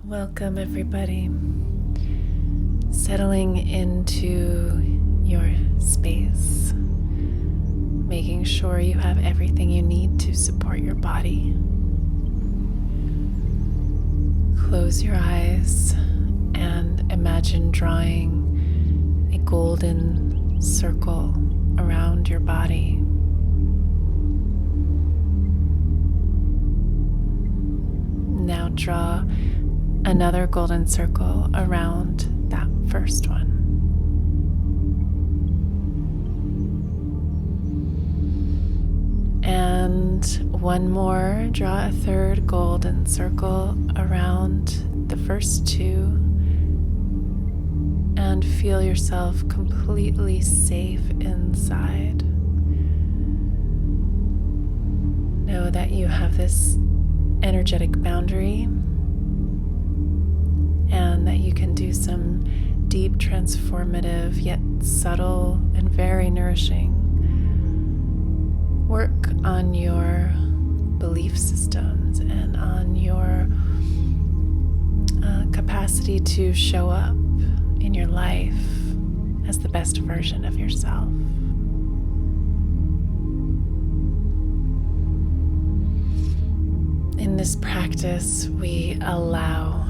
Welcome, everybody. Settling into your space, making sure you have everything you need to support your body. Close your eyes and imagine drawing a golden circle around your body. Now draw another golden circle around that first one. And one more, draw a third golden circle around the first two, and feel yourself completely safe inside. Know that you have this energetic boundary and that you can do some deep, transformative, yet subtle and very nourishing work on your belief systems and on your capacity to show up in your life as the best version of yourself. In this practice, we allow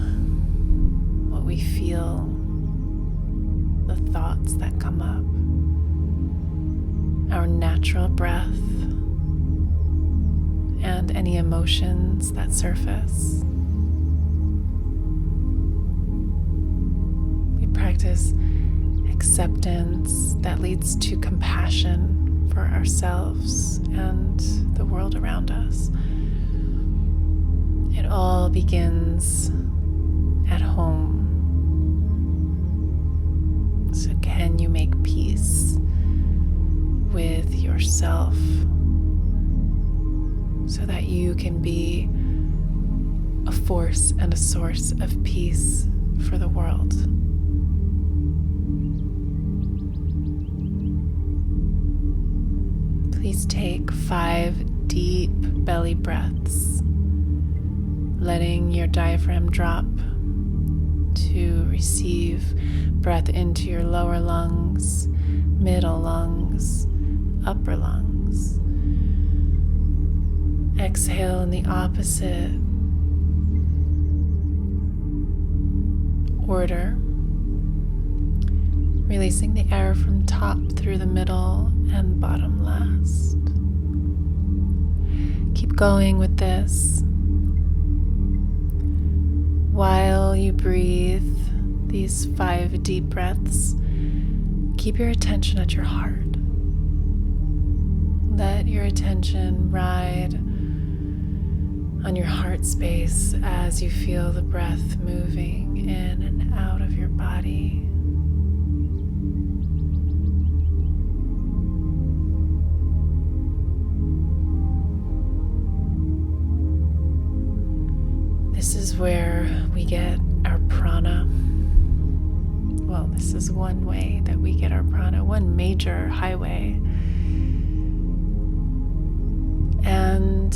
what we feel, the thoughts that come up, our natural breath, and any emotions that surface. We practice acceptance that leads to compassion for ourselves and the world around us. It all begins at home. So can you make peace with yourself so that you can be a force and a source of peace for the world? Please take 5 deep belly breaths, letting your diaphragm drop to receive breath into your lower lungs, middle lungs, upper lungs. Exhale in the opposite order, releasing the air from top through the middle and bottom last. Keep going with this. While you breathe these 5 deep breaths, keep your attention at your heart. Let your attention ride on your heart space as you feel the breath moving in and out of your body. This is where we get our prana. Well, this is one way that we get our prana, one major highway. And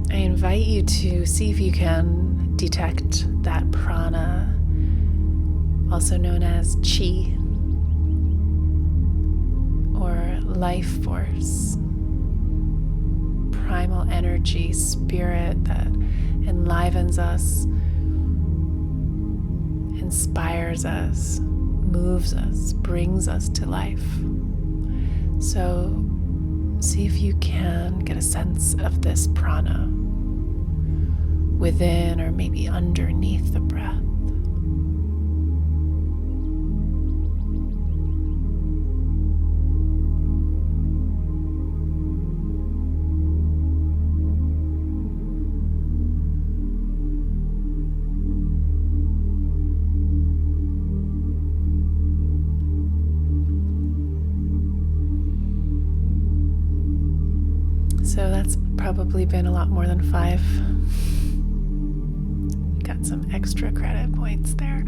I invite you to see if you can detect that prana, also known as chi, or life force, primal energy, spirit that enlivens us, inspires us, moves us, brings us to life. So see if you can get a sense of this prana within or maybe underneath the breath. So that's probably been a lot more than 5. Got some extra credit points there.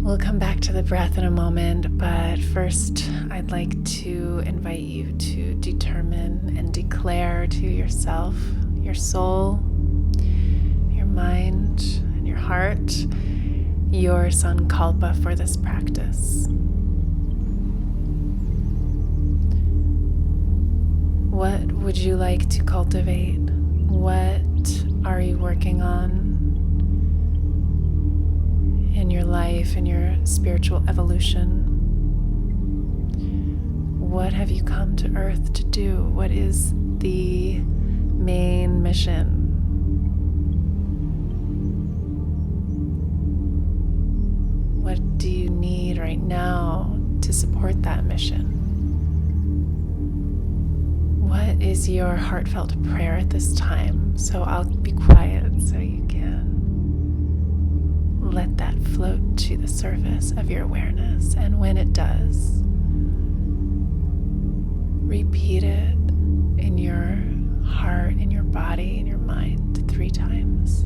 We'll come back to the breath in a moment, but first I'd like to invite you to determine and declare to yourself, your soul, mind and your heart your sankalpa for this practice. What would you like to cultivate? What are you working on in your life, in your spiritual evolution? What have you come to Earth to do? What is the main mission? What do you need right now to support that mission? What is your heartfelt prayer at this time? So I'll be quiet so you can let that float to the surface of your awareness. And when it does, repeat it in your heart, in your body, in your mind 3 times.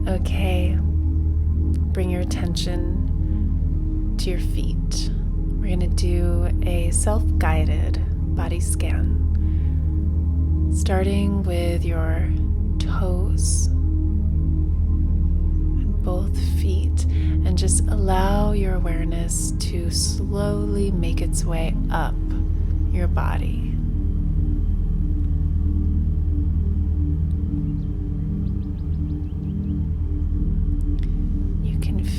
Okay, bring your attention to your feet. We're going to do a self-guided body scan, starting with your toes and both feet, and just allow your awareness to slowly make its way up your body.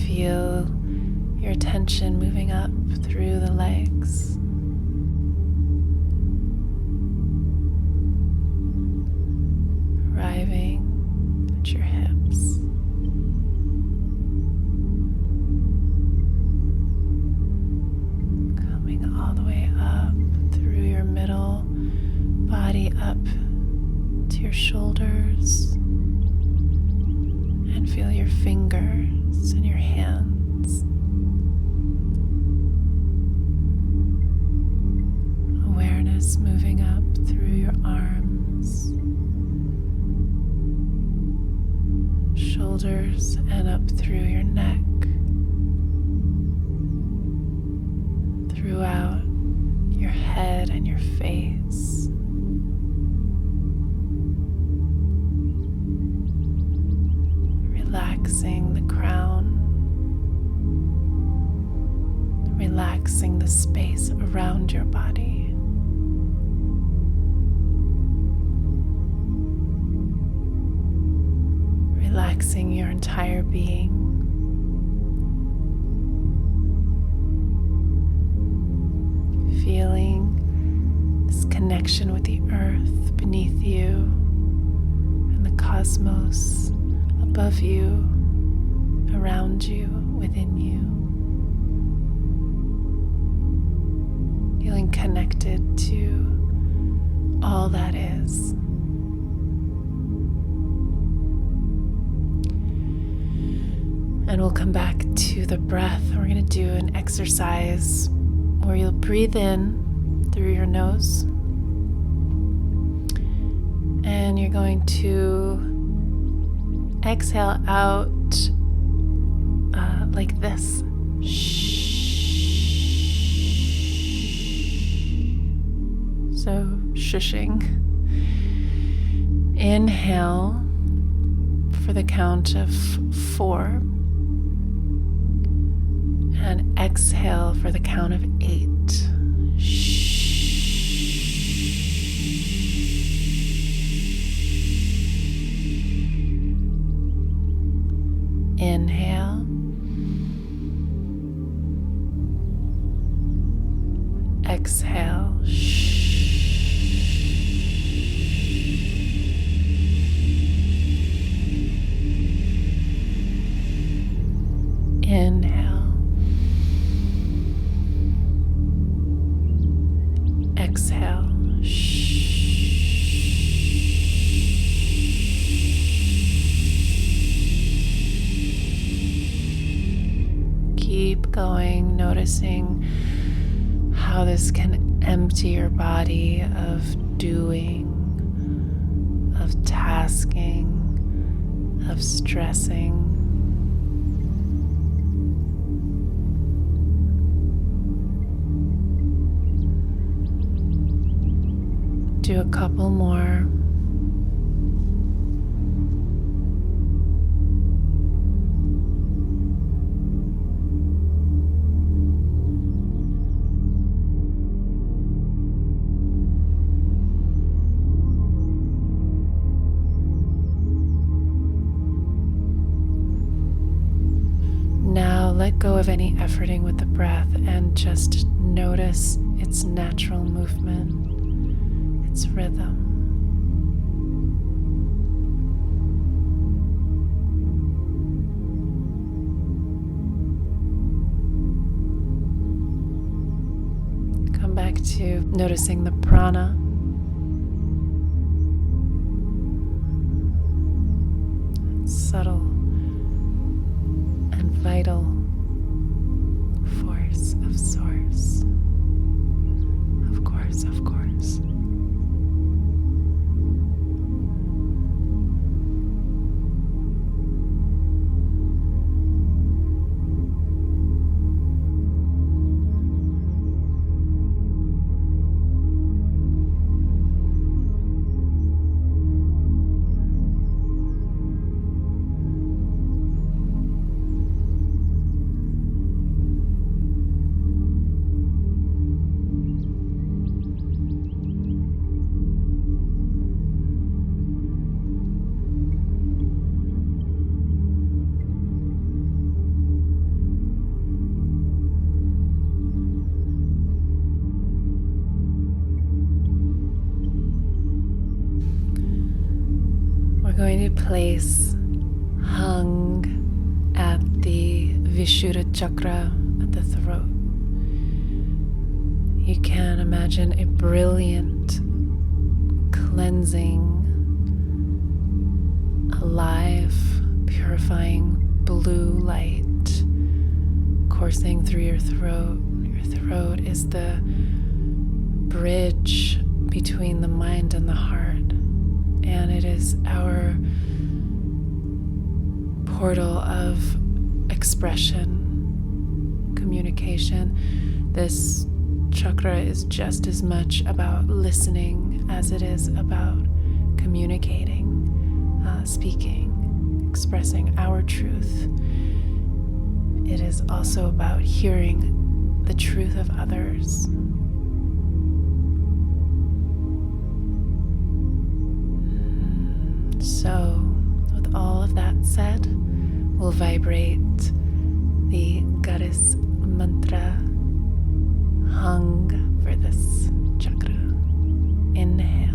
Feel your attention moving up through the legs. Arriving at your hips. Coming all the way up through your middle body up to your shoulders. And feel your fingers and your hands. Awareness moving up through your arms, shoulders, and up through your neck, throughout your head and your face. Relaxing the crown, relaxing the space around your body. Relaxing your entire being. Feeling this connection with the earth beneath you and the cosmos above you, around you, within you. Feeling connected to all that is. And we'll come back to the breath. We're going to do an exercise where you'll breathe in through your nose. And you're going to exhale out like this. So shushing. Inhale for the count of 4. And exhale for the count of 8. Inhale. Exhale. going, noticing how this can empty your body of doing, of tasking, of stressing. Do a couple more. Now let go of any efforting with the breath and just notice its natural movement, its rhythm. Come back to noticing the prana. Subtle and vital force of source. Of course, of course. We're going to place hung at the Vishuddha Chakra at the throat. You can imagine a brilliant, cleansing, alive, purifying blue light coursing through your throat. Your throat is the bridge between the mind and the heart. And it is our portal of expression, communication. This chakra is just as much about listening as it is about communicating, speaking, expressing our truth. It is also about hearing the truth of others. So, with all of that said, we'll vibrate the goddess mantra hung for this chakra. Inhale.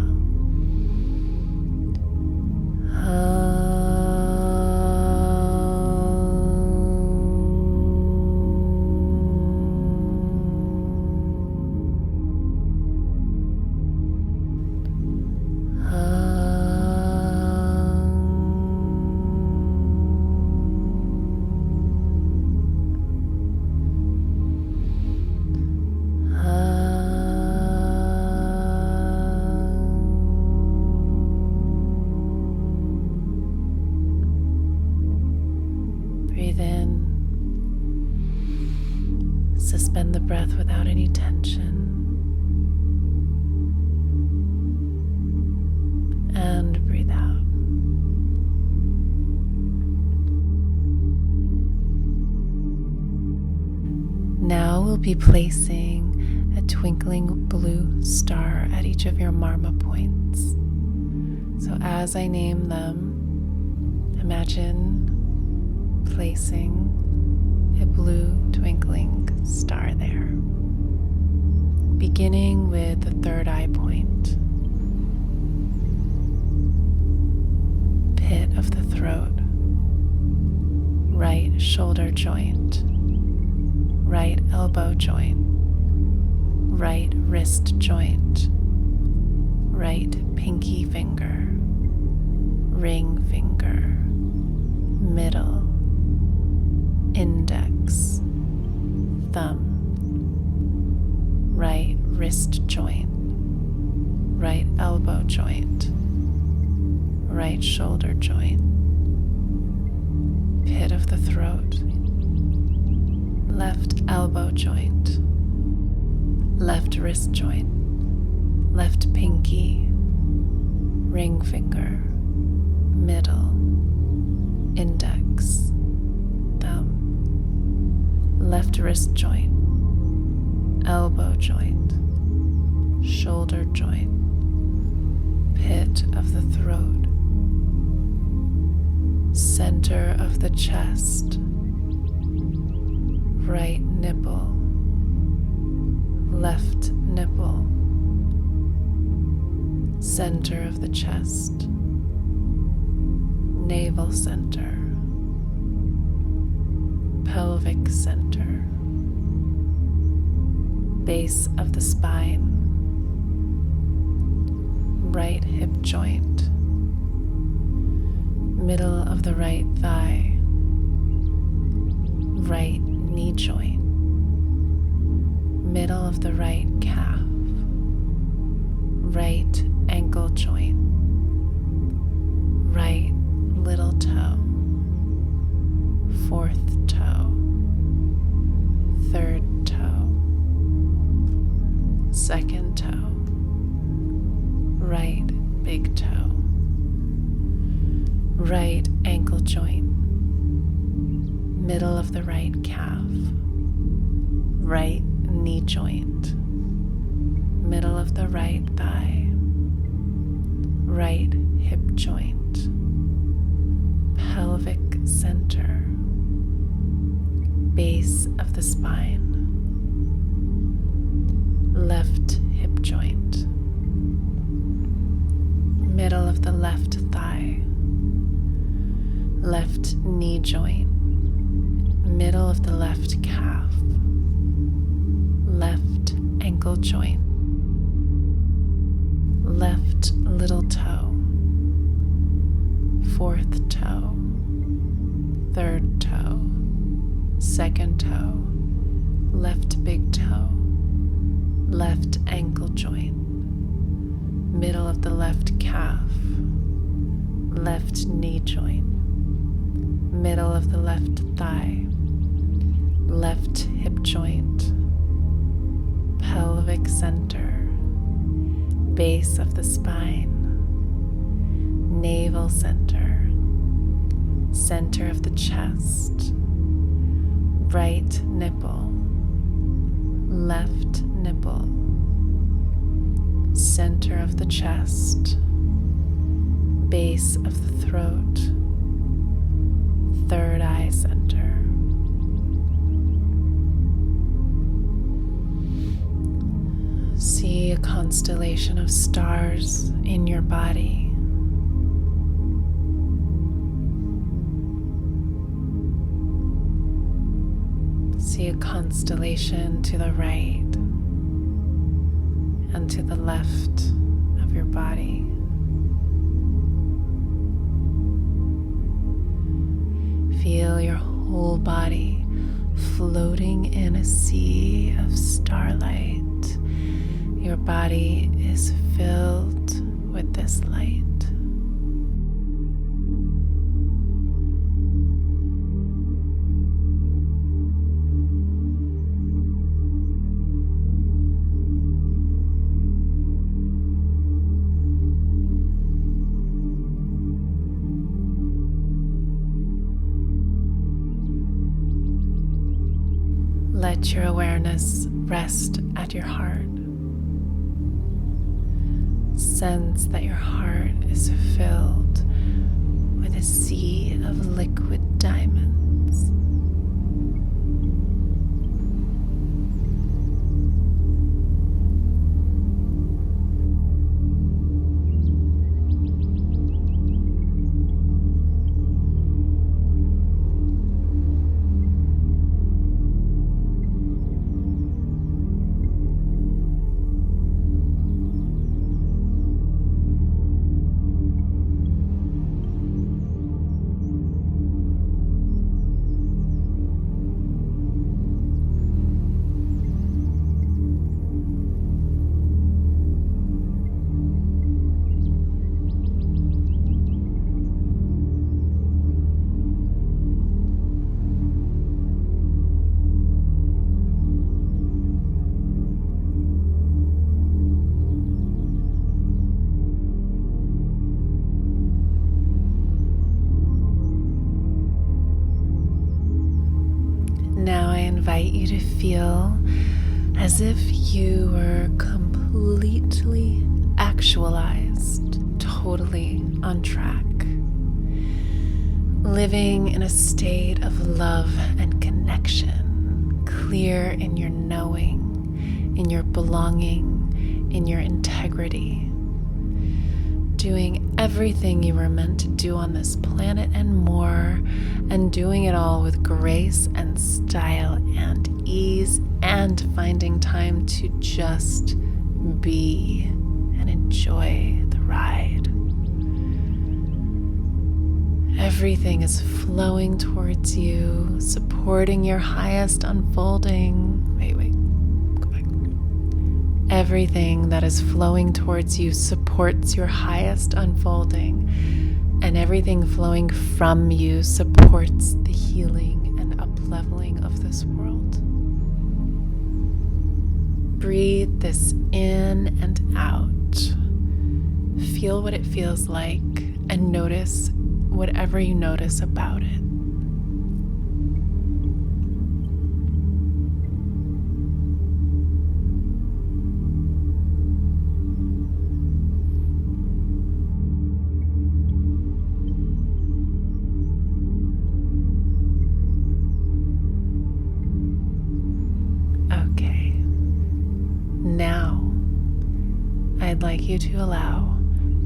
Breathe in. Suspend the breath without any tension. And breathe out. Now we'll be placing a twinkling blue star at each of your marma points. So as I name them, imagine placing a blue twinkling star there, beginning with the third eye point, pit of the throat, right shoulder joint, right elbow joint, right wrist joint, right pinky finger, ring finger, middle, index, of the throat, left elbow joint, left wrist joint, left pinky, ring finger, middle, index, thumb, left wrist joint, elbow joint, shoulder joint, pit of the throat, center of the chest, right nipple, left nipple, center of the chest, navel center, pelvic center, base of the spine, right hip joint, middle of the right thigh, right knee joint, middle of the right calf, right ankle joint, right little toe, fourth toe, third toe, second toe, right big toe, right ankle joint, middle of the right calf, right knee joint, middle of the right thigh, right hip joint, pelvic center, base of the spine, left hip joint, middle of the left thigh, left knee joint, middle of the left calf, left ankle joint, left little toe, fourth toe, third toe, second toe, left big toe, left ankle joint, middle of the left calf, left knee joint, middle of the left thigh, left hip joint, pelvic center, base of the spine, navel center, center of the chest, right nipple, left nipple, center of the chest, base of the throat, third eye center. See a constellation of stars in your body. See a constellation to the right and to the left of your body. Feel your whole body floating in a sea of starlight. Your body is filled with this light. Let your awareness rest at your heart. Sense that your heart is filled with a sea of liquid diamonds. invite you to feel as if you were completely actualized, totally on track, living in a state of love and connection, clear in your knowing, in your belonging, in your integrity, doing everything you were meant to do on this planet and more, and doing it all with grace and style and ease, and finding time to just be and enjoy the ride. Everything is flowing towards you, supporting your highest unfolding. Go back. Everything that is flowing towards you supports your highest unfolding, and everything flowing from you supports the healing and up-leveling of this world. Breathe this in and out. Feel what it feels like and notice whatever you notice about it. Okay. Now, I'd like you to allow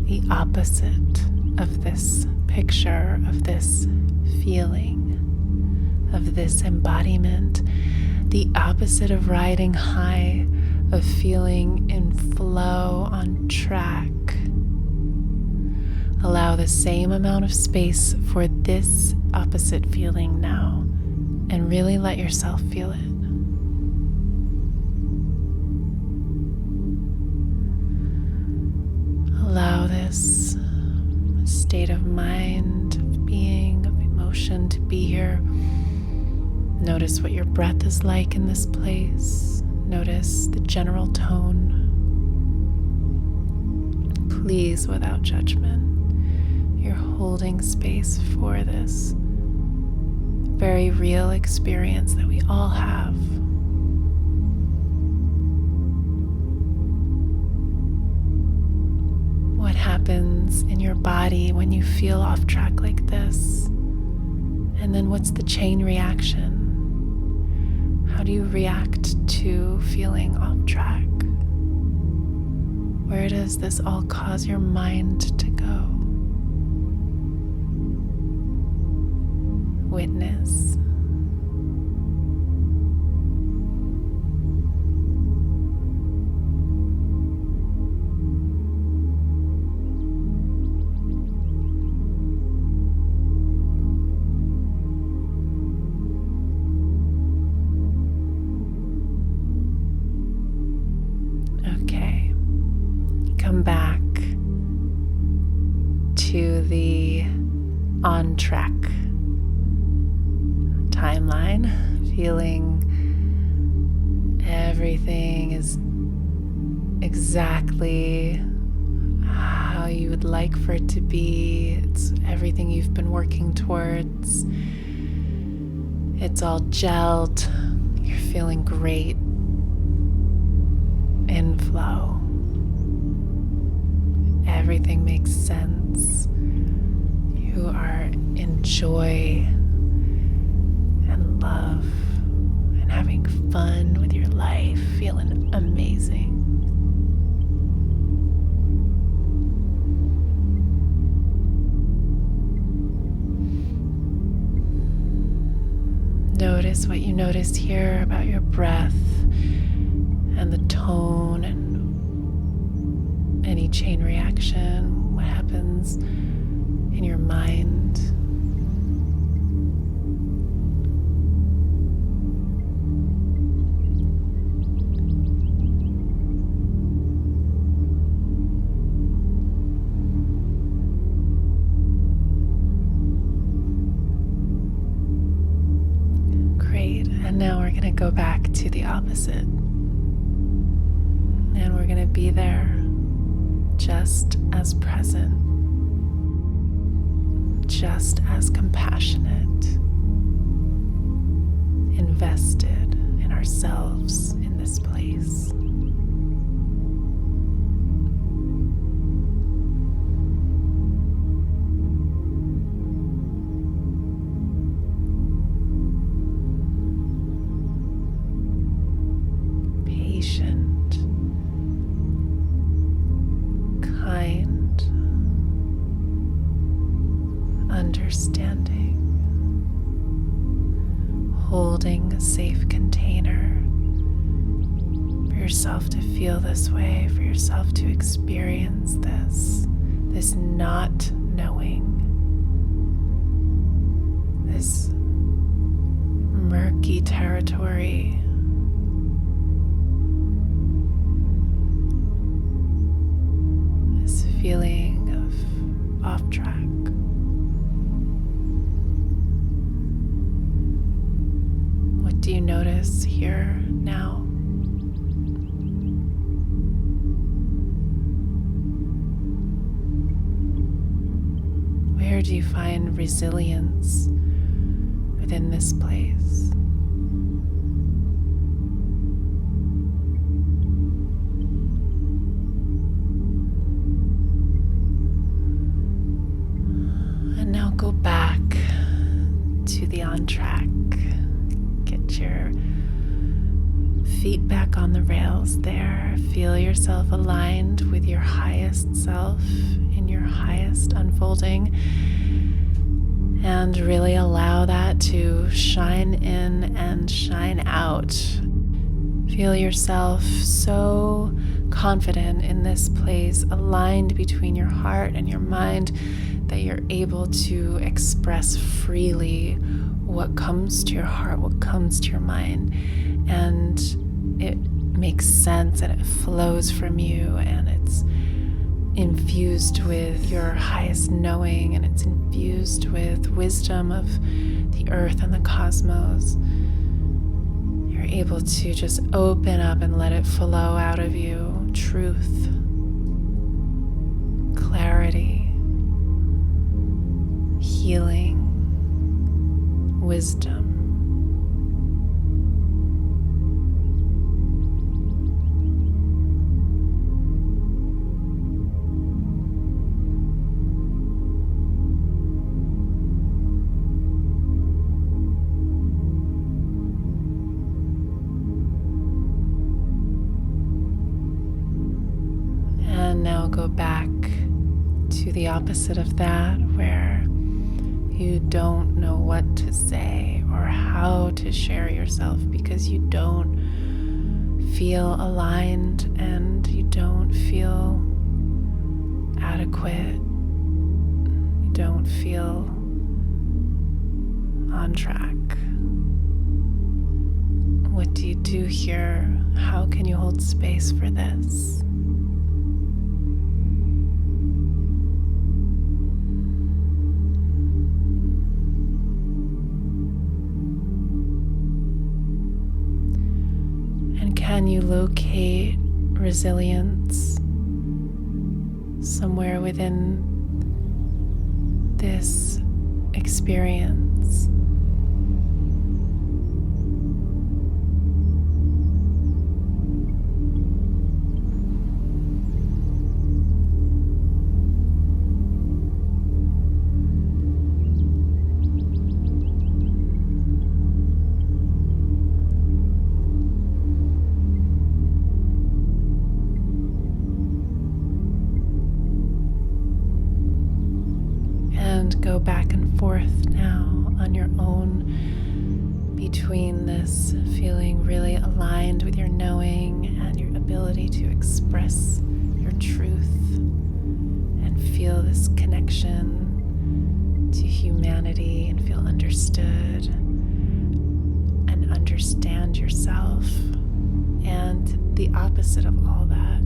the opposite of this picture, of this feeling, of this embodiment, the opposite of riding high, of feeling in flow, on track. Allow the same amount of space for this opposite feeling now, and really let yourself feel it. Allow this state of mind, of being, of emotion to be here. Notice what your breath is like in this place. Notice the general tone. Please, without judgment, you're holding space for this very real experience that we all have. What happens in your body when you feel off track like this? And then what's the chain reaction? How do you react to feeling off track? Where does this all cause your mind to go? Witness. Come back to the on track timeline, feeling everything is exactly how you would like for it to be. It's everything you've been working towards. It's all gelled. You're feeling great in flow. Everything makes sense. You are in joy and love and having fun with your life, feeling amazing. Notice what you notice here about your breath and the tone and any chain reaction, what happens in your mind. Great, and now we're going to go back to the opposite. And we're going to be there, just as present, just as compassionate, invested, understanding, holding a safe container for yourself to feel this way, for yourself to experience this not knowing, this murky territory. This feeling of off track. What do you notice here now? Where do you find resilience within this place? And now go back to the on track. Get your feet back on the rails there. Feel yourself aligned with your highest self in your highest unfolding. And really allow that to shine in and shine out. Feel yourself so confident in this place, aligned between your heart and your mind, that you're able to express freely what comes to your heart, what comes to your mind. And it makes sense and it flows from you, and it's infused with your highest knowing, and it's infused with wisdom of the earth and the cosmos. You're able to just open up and let it flow out of you. Truth, clarity, healing, wisdom. And now go back to the opposite of that, where you don't know what to say or how to share yourself because you don't feel aligned and you don't feel adequate. You don't feel on track. What do you do here? How can you hold space for this? Can you locate resilience somewhere within this experience? Go back and forth now on your own between this feeling really aligned with your knowing and your ability to express your truth and feel this connection to humanity and feel understood and understand yourself, and the opposite of all that,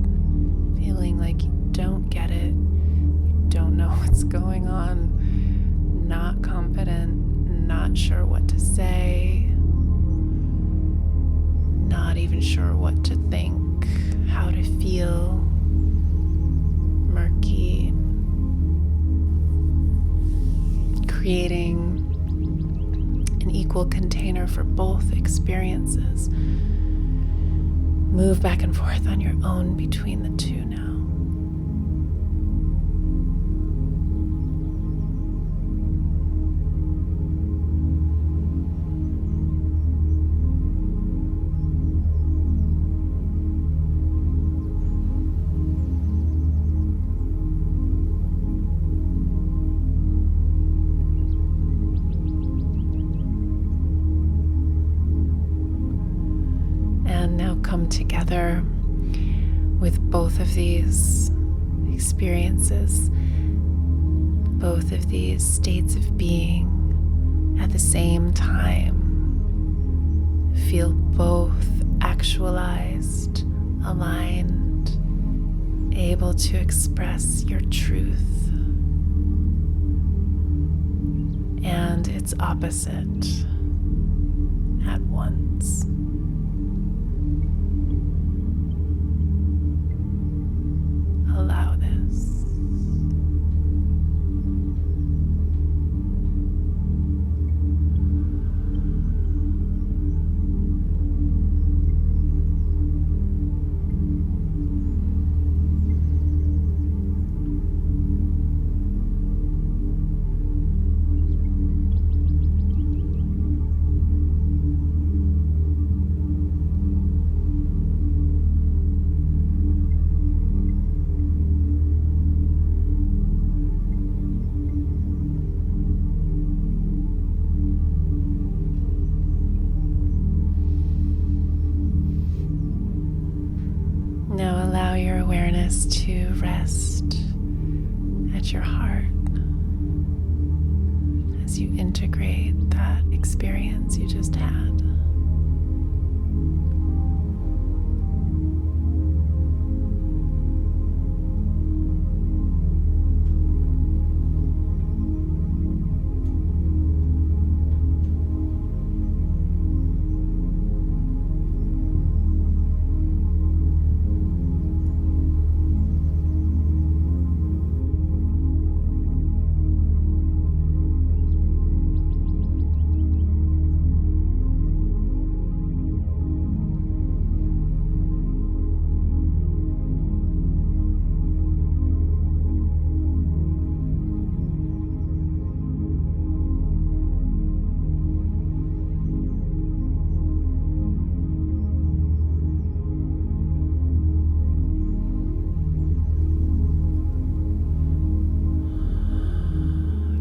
feeling like you don't get it, you don't know what's going on, not confident, not sure what to say, not even sure what to think, how to feel, murky, creating an equal container for both experiences. Move back and forth on your own between the two now. come together with both of these experiences, both of these states of being at the same time. Feel both actualized, aligned, able to express your truth, and its opposite at once. Allow this. Now allow your awareness to rest at your heart as you integrate that experience you just had.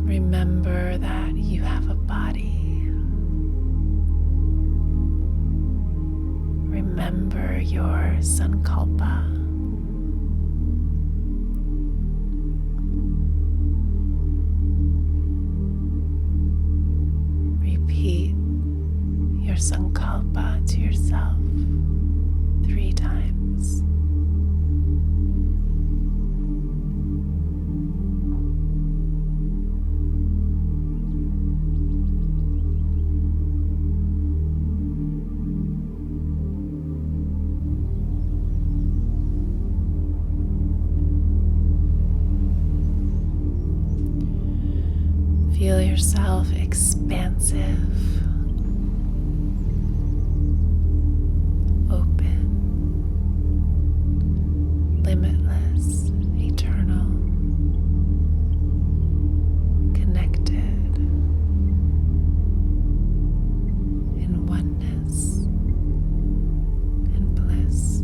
Remember that you have a body. Remember your sankalpa. Repeat your sankalpa to yourself 3 times. Feel yourself expansive, open, limitless, eternal, connected, in oneness and bliss.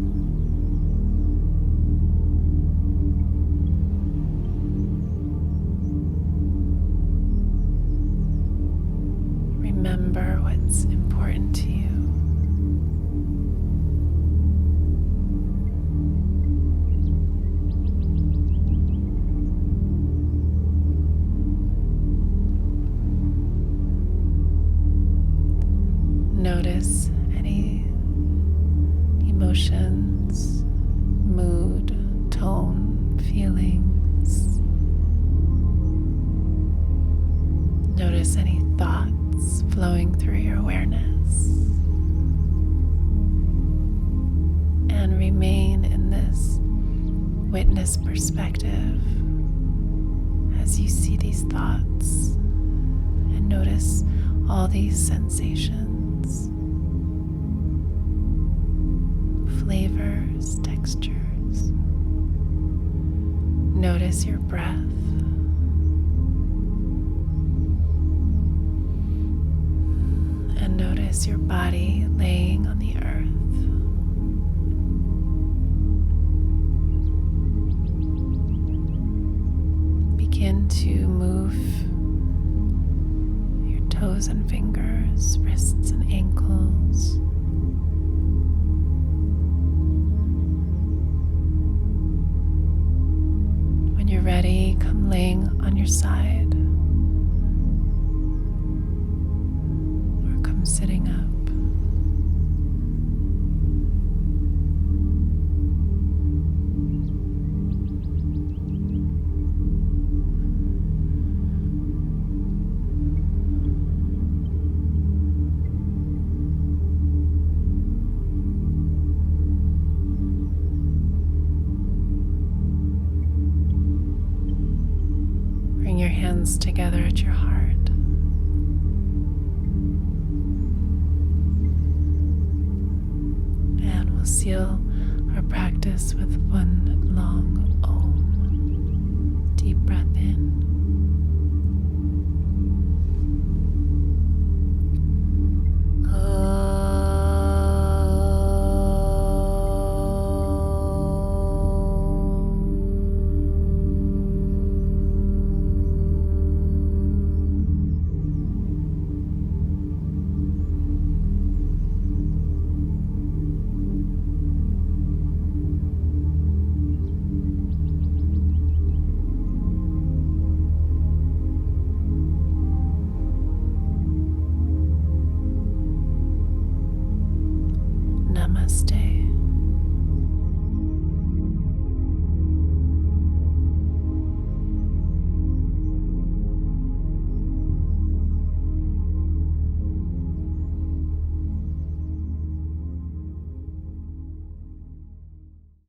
Remember what's important to you. Notice any emotions, mood, tone, feelings. Notice any thoughts flowing through your awareness, and remain in this witness perspective as you see these thoughts and notice all these sensations, flavors, textures. Notice your breath. And notice your body laying on the earth. Begin to move your toes and fingers, wrists and ankles. come laying on your side or come sitting up. Bring your hands together at your heart. And we'll seal our practice with one long Om. Deep breath in.